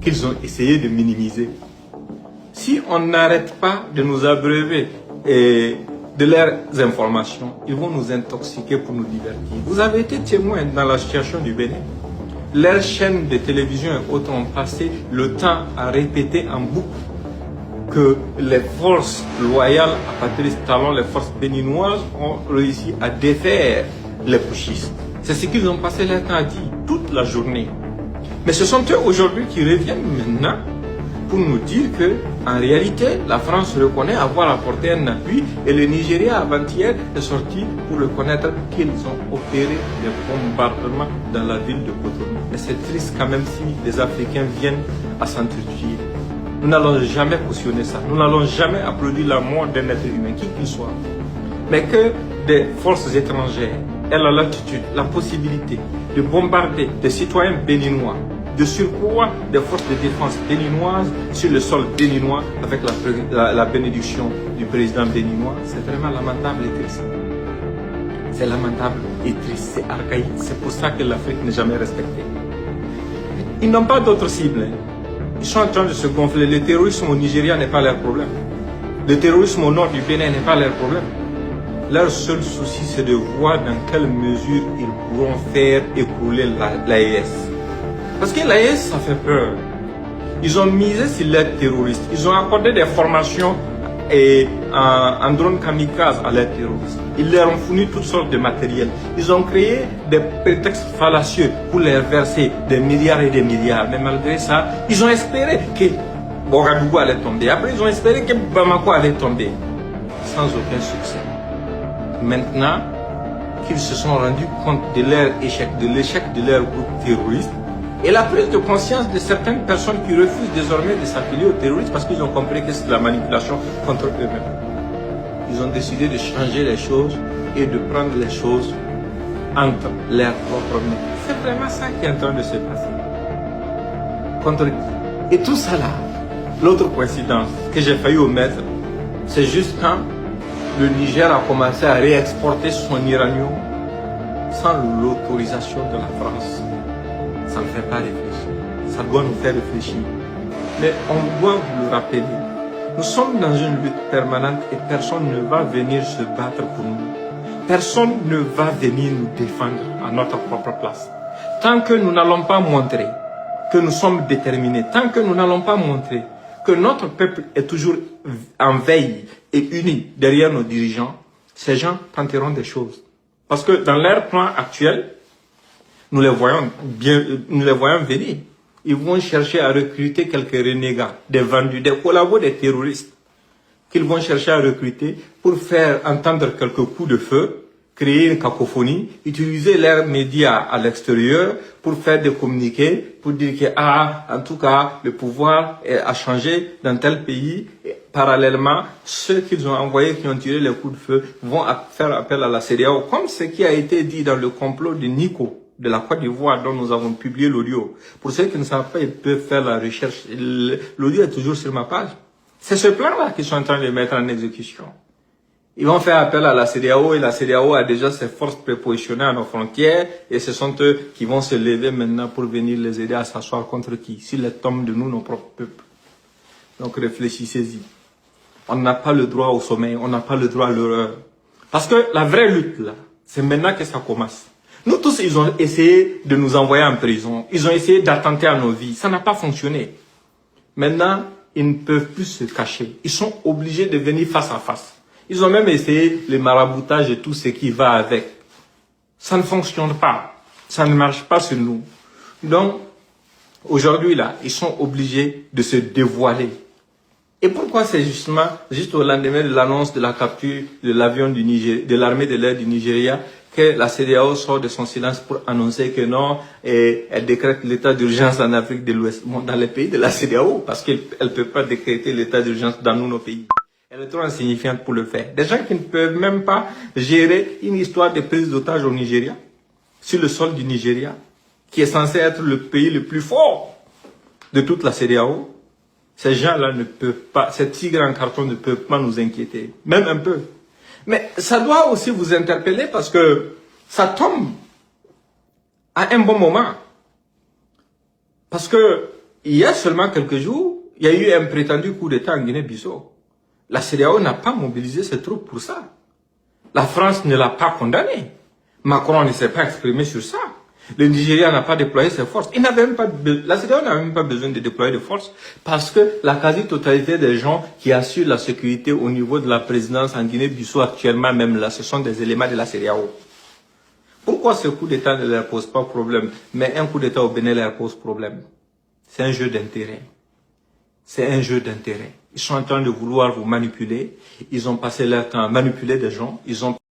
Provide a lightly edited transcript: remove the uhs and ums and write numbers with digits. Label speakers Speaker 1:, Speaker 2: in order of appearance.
Speaker 1: qu'ils ont essayé de minimiser. Si on n'arrête pas de nous abreuver de leurs informations, ils vont nous intoxiquer pour nous divertir. Vous avez été témoin dans la situation du Bénin. Leurs chaînes de télévision et autres ont passé le temps à répéter en boucle que les forces loyales à Patrice Talon, les forces béninoises, ont réussi à défaire les putschistes. C'est ce qu'ils ont passé leur temps à dire toute la journée. Mais ce sont eux aujourd'hui qui reviennent maintenant pour nous dire que, en réalité, la France reconnaît avoir apporté un appui et le Nigeria avant-hier est sorti pour reconnaître qu'ils ont opéré des bombardements dans la ville de Cotonou. Mais c'est triste quand même si les Africains viennent à s'entretuer. Nous n'allons jamais cautionner ça. Nous n'allons jamais applaudir la mort d'un être humain, qui qu'il soit. Mais que des forces étrangères aient la latitude, la possibilité de bombarder des citoyens béninois, de surcroît des forces de défense béninoises sur le sol béninois avec la bénédiction du président béninois, c'est vraiment lamentable et triste. C'est lamentable et triste, c'est archaïque. C'est pour ça que l'Afrique n'est jamais respectée. Ils n'ont pas d'autres cibles. Ils sont en train de se gonfler. Le terrorisme au Nigeria n'est pas leur problème. Le terrorisme au nord du Bénin n'est pas leur problème. Leur seul souci, c'est de voir dans quelle mesure ils pourront faire écrouler l'AES. Parce que l'AES, ça fait peur. Ils ont misé sur l'aide terroriste. Ils ont accordé des formations en drone kamikaze à l'aide terroriste. Ils leur ont fourni toutes sortes de matériel. Ils ont créé des prétextes fallacieux pour leur verser des milliards et des milliards. Mais malgré ça, ils ont espéré que Ouagadougou allait tomber. Après, ils ont espéré que Bamako allait tomber. Sans aucun succès. Maintenant qu'ils se sont rendus compte de leur échec, de l'échec de leur groupe terroriste, et la prise de conscience de certaines personnes qui refusent désormais de s'affilier aux terroristes parce qu'ils ont compris que c'est de la manipulation contre eux-mêmes. Ils ont décidé de changer les choses et de prendre les choses entre leurs propres mains. C'est vraiment ça qui est en train de se passer. Et tout ça là, l'autre coïncidence que j'ai failli omettre, c'est juste quand le Niger a commencé à réexporter son uranium sans l'autorisation de la France. Ça ne fait pas réfléchir. Ça doit nous faire réfléchir. Mais on doit vous le rappeler. Nous sommes dans une lutte permanente et personne ne va venir se battre pour nous. Personne ne va venir nous défendre à notre propre place. Tant que nous n'allons pas montrer que nous sommes déterminés, tant que nous n'allons pas montrer que notre peuple est toujours en veille et uni derrière nos dirigeants, ces gens tenteront des choses. Parce que dans leur plan actuel, nous les voyons venir. Ils vont chercher à recruter quelques renégats, des vendus, des collabos, des terroristes, qu'ils vont chercher à recruter pour faire entendre quelques coups de feu, créer une cacophonie, utiliser leurs médias à l'extérieur pour faire des communiqués, pour dire que, en tout cas, le pouvoir a changé dans tel pays. Et parallèlement, ceux qu'ils ont envoyés, qui ont tiré les coups de feu, vont faire appel à la CEDEAO, comme ce qui a été dit dans le complot de Nico, de la Côte d'Ivoire, dont nous avons publié l'audio. Pour ceux qui ne savent pas, ils peuvent faire la recherche. L'audio est toujours sur ma page. C'est ce plan-là qu'ils sont en train de mettre en exécution. Ils vont faire appel à la CEDEAO et la CEDEAO a déjà ses forces prépositionnées à nos frontières et ce sont eux qui vont se lever maintenant pour venir les aider à s'asseoir contre qui? S'ils les tombent de nous, nos propres peuples. Donc réfléchissez-y. On n'a pas le droit au sommeil, on n'a pas le droit à l'horreur. Parce que la vraie lutte, là, c'est maintenant que ça commence. Nous tous, ils ont essayé de nous envoyer en prison. Ils ont essayé d'attenter à nos vies. Ça n'a pas fonctionné. Maintenant, ils ne peuvent plus se cacher. Ils sont obligés de venir face à face. Ils ont même essayé le maraboutage et tout ce qui va avec. Ça ne fonctionne pas. Ça ne marche pas sur nous. Donc, aujourd'hui, là, ils sont obligés de se dévoiler. Et pourquoi c'est justement, juste au lendemain de l'annonce de la capture de l'avion de l'armée de l'air du Nigeria, que la CEDEAO sort de son silence pour annoncer que non, et elle décrète l'état d'urgence en Afrique de l'Ouest, dans les pays de la CEDEAO, parce qu'elle ne peut pas décréter l'état d'urgence dans nos pays. Elle est trop insignifiante pour le faire. Des gens qui ne peuvent même pas gérer une histoire de prise d'otages au Nigeria, sur le sol du Nigeria, qui est censé être le pays le plus fort de toute la CEDEAO. Ces gens-là ne peuvent pas, ces tigres en carton ne peuvent pas nous inquiéter, même un peu. Mais ça doit aussi vous interpeller parce que ça tombe à un bon moment. Parce que il y a seulement quelques jours, il y a eu un prétendu coup d'État en Guinée-Bissau. La CEDEAO n'a pas mobilisé ses troupes pour ça. La France ne l'a pas condamné. Macron ne s'est pas exprimé sur ça. Le Nigeria n'a pas déployé ses forces. La CEDEAO n'a même pas besoin de déployer de forces parce que la quasi-totalité des gens qui assurent la sécurité au niveau de la présidence en Guinée-Bissau actuellement, même là, ce sont des éléments de la CEDEAO. Pourquoi ce coup d'État ne leur pose pas problème, mais un coup d'État au Bénin leur pose problème? C'est un jeu d'intérêt. C'est un jeu d'intérêt. Ils sont en train de vouloir vous manipuler. Ils ont passé leur temps à manipuler des gens. Ils ont